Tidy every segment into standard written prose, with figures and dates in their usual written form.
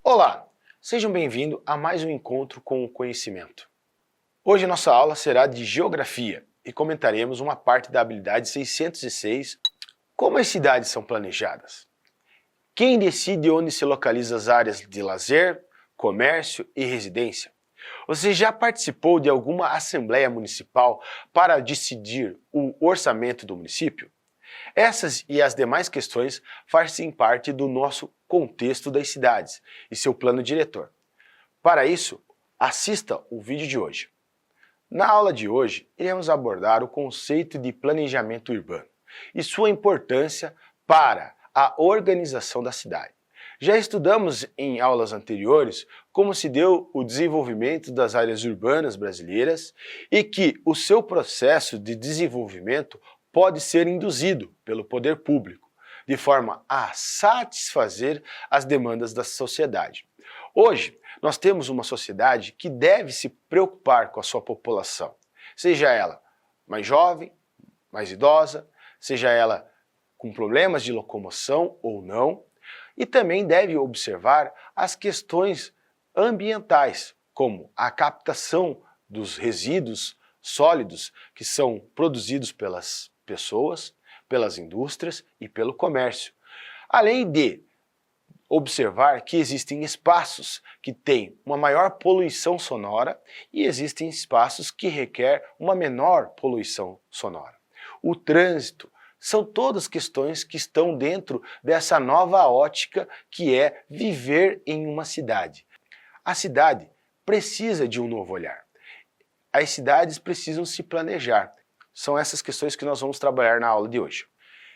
Olá, sejam bem-vindos a mais um encontro com o conhecimento. Hoje a nossa aula será de Geografia e comentaremos uma parte da habilidade 606, como as cidades são planejadas. Quem decide onde se localizam as áreas de lazer, comércio e residência? Você já participou de alguma assembleia municipal para decidir o orçamento do município? Essas e as demais questões fazem parte do nosso contexto das cidades e seu plano diretor. Para isso, assista o vídeo de hoje. Na aula de hoje, iremos abordar o conceito de planejamento urbano e sua importância para a organização da cidade. Já estudamos em aulas anteriores como se deu o desenvolvimento das áreas urbanas brasileiras e que o seu processo de desenvolvimento pode ser induzido pelo poder público, de forma a satisfazer as demandas da sociedade. Hoje, nós temos uma sociedade que deve se preocupar com a sua população, seja ela mais jovem, mais idosa, seja ela com problemas de locomoção ou não, e também deve observar as questões ambientais, como a captação dos resíduos sólidos que são produzidos pelas pessoas, pelas indústrias e pelo comércio. Além de observar que existem espaços que têm uma maior poluição sonora e existem espaços que requerem uma menor poluição sonora. O trânsito são todas questões que estão dentro dessa nova ótica que é viver em uma cidade. A cidade precisa de um novo olhar. As cidades precisam se planejar. São essas questões que nós vamos trabalhar na aula de hoje.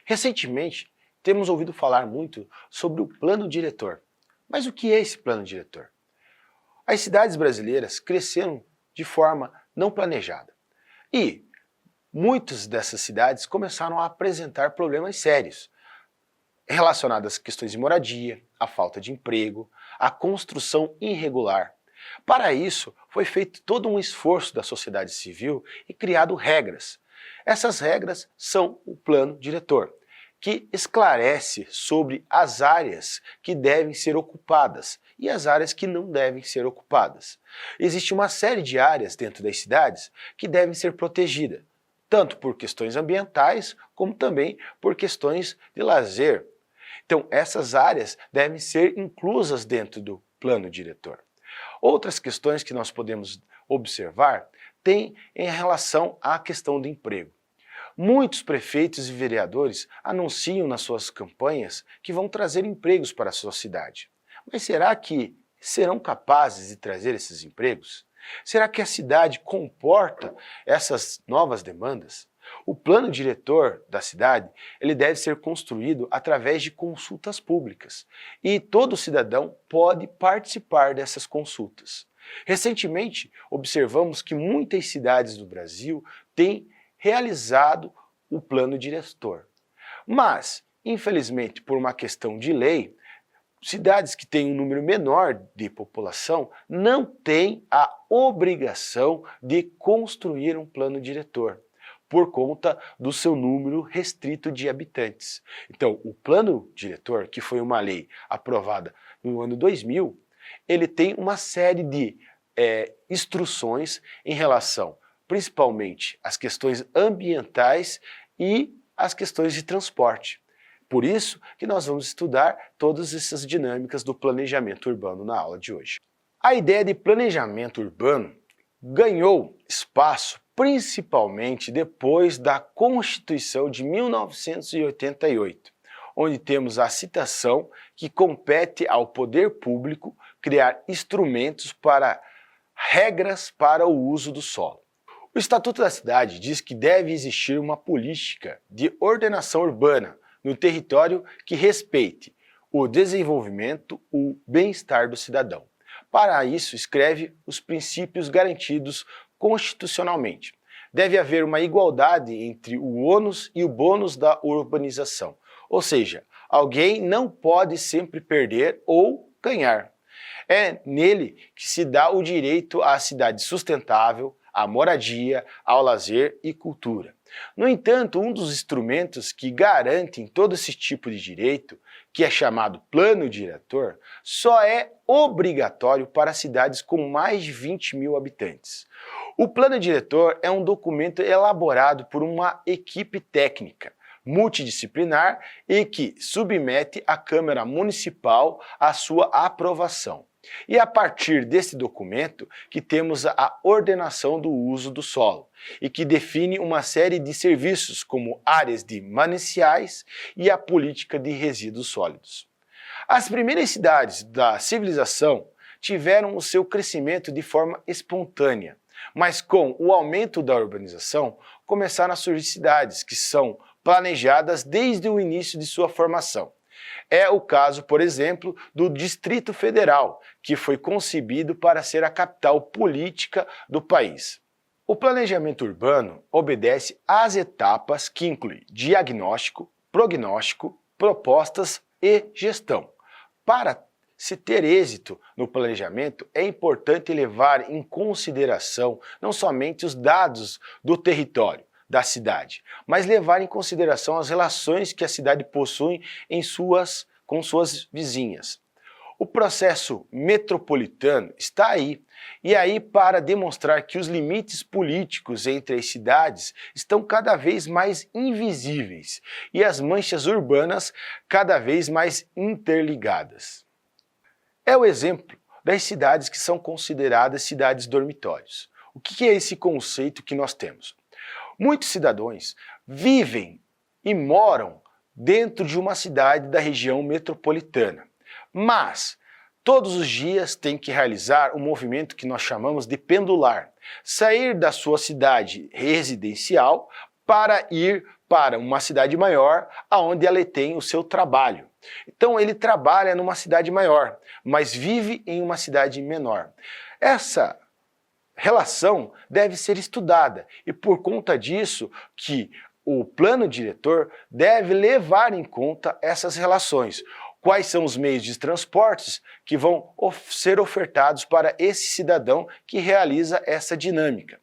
Recentemente, temos ouvido falar muito sobre o plano diretor. Mas o que é esse plano diretor? As cidades brasileiras cresceram de forma não planejada. E muitas dessas cidades começaram a apresentar problemas sérios relacionados às questões de moradia, à falta de emprego, à construção irregular. Para isso, foi feito todo um esforço da sociedade civil e criado regras. Essas regras são o plano diretor, que esclarece sobre as áreas que devem ser ocupadas e as áreas que não devem ser ocupadas. Existe uma série de áreas dentro das cidades que devem ser protegidas, tanto por questões ambientais, como também por questões de lazer. Então, essas áreas devem ser inclusas dentro do plano diretor. Outras questões que nós podemos observar têm em relação à questão do emprego. Muitos prefeitos e vereadores anunciam nas suas campanhas que vão trazer empregos para a sua cidade. Mas será que serão capazes de trazer esses empregos? Será que a cidade comporta essas novas demandas? O plano diretor da cidade ele deve ser construído através de consultas públicas e todo cidadão pode participar dessas consultas. Recentemente, observamos que muitas cidades do Brasil têm realizado o plano diretor. Mas, infelizmente, por uma questão de lei, cidades que têm um número menor de população não têm a obrigação de construir um plano diretor, por conta do seu número restrito de habitantes. Então, o plano diretor, que foi uma lei aprovada no ano 2000, ele tem uma série de instruções em relação principalmente as questões ambientais e as questões de transporte. Por isso que nós vamos estudar todas essas dinâmicas do planejamento urbano na aula de hoje. A ideia de planejamento urbano ganhou espaço principalmente depois da Constituição de 1988, onde temos a citação que compete ao poder público criar instrumentos para regras para o uso do solo. O Estatuto da Cidade diz que deve existir uma política de ordenação urbana no território que respeite o desenvolvimento, o bem-estar do cidadão. Para isso, escreve os princípios garantidos constitucionalmente. Deve haver uma igualdade entre o ônus e o bônus da urbanização, ou seja, alguém não pode sempre perder ou ganhar. É nele que se dá o direito à cidade sustentável, à moradia, ao lazer e cultura. No entanto, um dos instrumentos que garantem todo esse tipo de direito, que é chamado plano diretor, só é obrigatório para cidades com mais de 20 mil habitantes. O plano diretor é um documento elaborado por uma equipe técnica, multidisciplinar e que submete à Câmara Municipal a sua aprovação. E a partir desse documento que temos a ordenação do uso do solo e que define uma série de serviços como áreas de mananciais e a política de resíduos sólidos. As primeiras cidades da civilização tiveram o seu crescimento de forma espontânea, mas com o aumento da urbanização começaram a surgir cidades que são planejadas desde o início de sua formação. É o caso, por exemplo, do Distrito Federal, que foi concebido para ser a capital política do país. O planejamento urbano obedece às etapas que incluem diagnóstico, prognóstico, propostas e gestão. Para se ter êxito no planejamento, é importante levar em consideração não somente os dados do território da cidade, mas levar em consideração as relações que a cidade possui com suas vizinhas. O processo metropolitano está aí, e aí para demonstrar que os limites políticos entre as cidades estão cada vez mais invisíveis e as manchas urbanas cada vez mais interligadas. É o exemplo das cidades que são consideradas cidades dormitórios. O que é esse conceito que nós temos? Muitos cidadãos vivem e moram dentro de uma cidade da região metropolitana, mas todos os dias tem que realizar um movimento que nós chamamos de pendular, sair da sua cidade residencial para ir para uma cidade maior, aonde ela tem o seu trabalho. Então ele trabalha numa cidade maior, mas vive em uma cidade menor. Essa relação deve ser estudada e por conta disso que o plano diretor deve levar em conta essas relações. Quais são os meios de transportes que vão ser ofertados para esse cidadão que realiza essa dinâmica.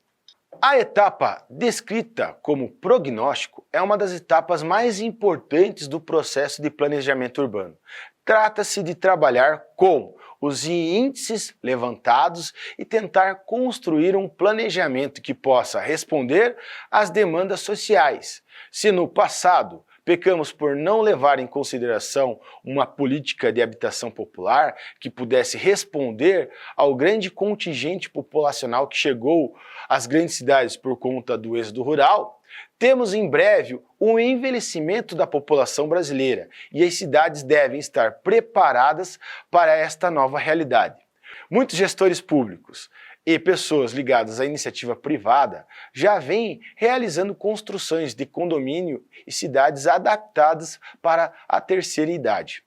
A etapa descrita como prognóstico é uma das etapas mais importantes do processo de planejamento urbano. Trata-se de trabalhar com os índices levantados e tentar construir um planejamento que possa responder às demandas sociais. Se no passado pecamos por não levar em consideração uma política de habitação popular que pudesse responder ao grande contingente populacional que chegou às grandes cidades por conta do êxodo rural, temos em breve o envelhecimento da população brasileira e as cidades devem estar preparadas para esta nova realidade. Muitos gestores públicos e pessoas ligadas à iniciativa privada já vêm realizando construções de condomínio e cidades adaptadas para a terceira idade.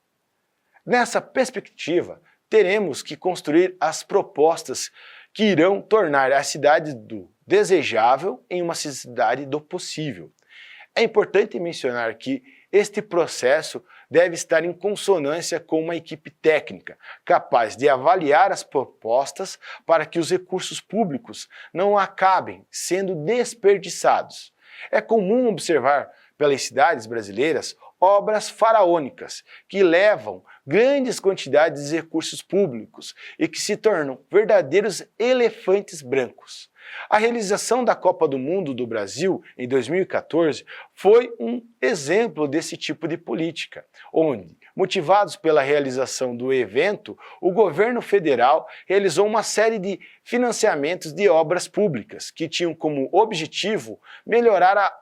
Nessa perspectiva, teremos que construir as propostas que irão tornar a cidade do desejável em uma cidade do possível. É importante mencionar que este processo deve estar em consonância com uma equipe técnica, capaz de avaliar as propostas para que os recursos públicos não acabem sendo desperdiçados. É comum observar pelas cidades brasileiras obras faraônicas que levam grandes quantidades de recursos públicos e que se tornam verdadeiros elefantes brancos. A realização da Copa do Mundo do Brasil em 2014 foi um exemplo desse tipo de política, onde, motivados pela realização do evento, o governo federal realizou uma série de financiamentos de obras públicas que tinham como objetivo melhorar a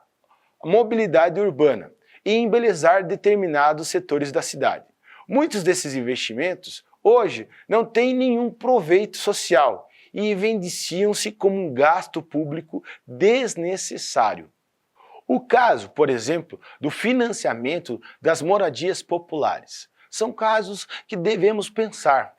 mobilidade urbana e embelezar determinados setores da cidade. Muitos desses investimentos hoje não têm nenhum proveito social e evidenciam-se como um gasto público desnecessário. O caso, por exemplo, do financiamento das moradias populares. São casos que devemos pensar.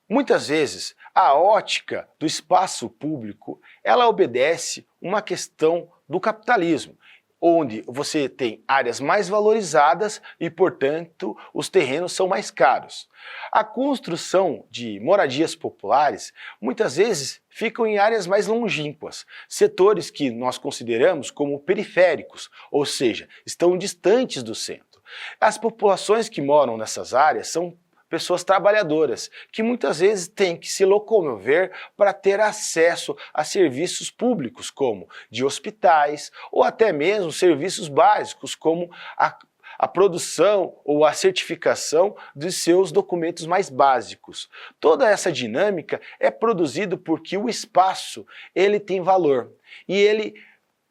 Muitas vezes, a ótica do espaço público, ela obedece uma questão do capitalismo, onde você tem áreas mais valorizadas e, portanto, os terrenos são mais caros. A construção de moradias populares muitas vezes ficam em áreas mais longínquas, setores que nós consideramos como periféricos, ou seja, estão distantes do centro. As populações que moram nessas áreas são pessoas trabalhadoras, que muitas vezes têm que se locomover para ter acesso a serviços públicos, como de hospitais, ou até mesmo serviços básicos, como a produção ou a certificação dos seus documentos mais básicos. Toda essa dinâmica é produzida porque o espaço ele tem valor, e ele,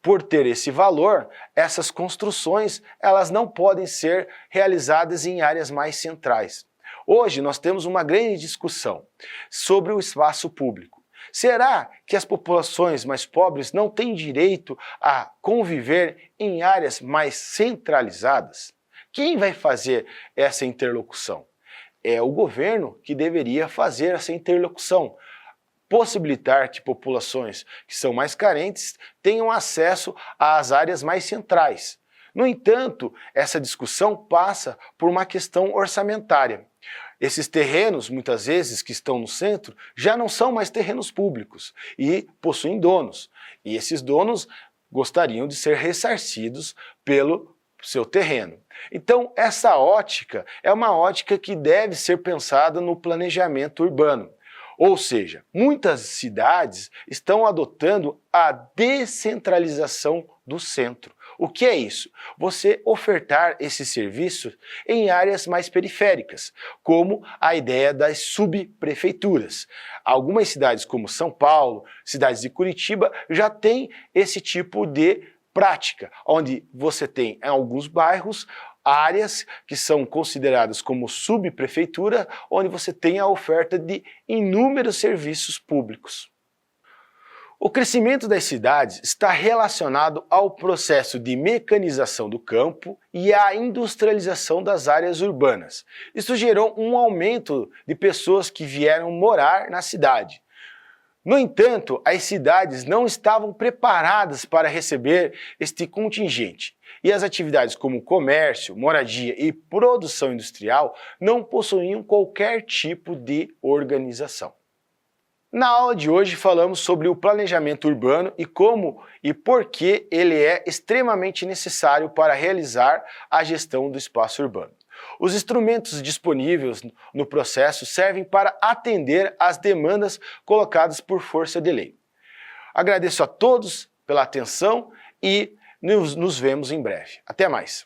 por ter esse valor, essas construções elas não podem ser realizadas em áreas mais centrais. Hoje nós temos uma grande discussão sobre o espaço público. Será que as populações mais pobres não têm direito a conviver em áreas mais centralizadas? Quem vai fazer essa interlocução? É o governo que deveria fazer essa interlocução, possibilitar que populações que são mais carentes tenham acesso às áreas mais centrais. No entanto, essa discussão passa por uma questão orçamentária. Esses terrenos, muitas vezes, que estão no centro, já não são mais terrenos públicos e possuem donos. E esses donos gostariam de ser ressarcidos pelo seu terreno. Então, essa ótica é uma ótica que deve ser pensada no planejamento urbano. Ou seja, muitas cidades estão adotando a descentralização do centro. O que é isso? Você ofertar esse serviço em áreas mais periféricas, como a ideia das subprefeituras. Algumas cidades como São Paulo, cidades de Curitiba, já têm esse tipo de prática, onde você tem em alguns bairros áreas que são consideradas como subprefeitura, onde você tem a oferta de inúmeros serviços públicos. O crescimento das cidades está relacionado ao processo de mecanização do campo e à industrialização das áreas urbanas. Isso gerou um aumento de pessoas que vieram morar na cidade. No entanto, as cidades não estavam preparadas para receber este contingente, e as atividades como comércio, moradia e produção industrial não possuíam qualquer tipo de organização. Na aula de hoje falamos sobre o planejamento urbano e como e por que ele é extremamente necessário para realizar a gestão do espaço urbano. Os instrumentos disponíveis no processo servem para atender às demandas colocadas por força de lei. Agradeço a todos pela atenção e nos vemos em breve. Até mais!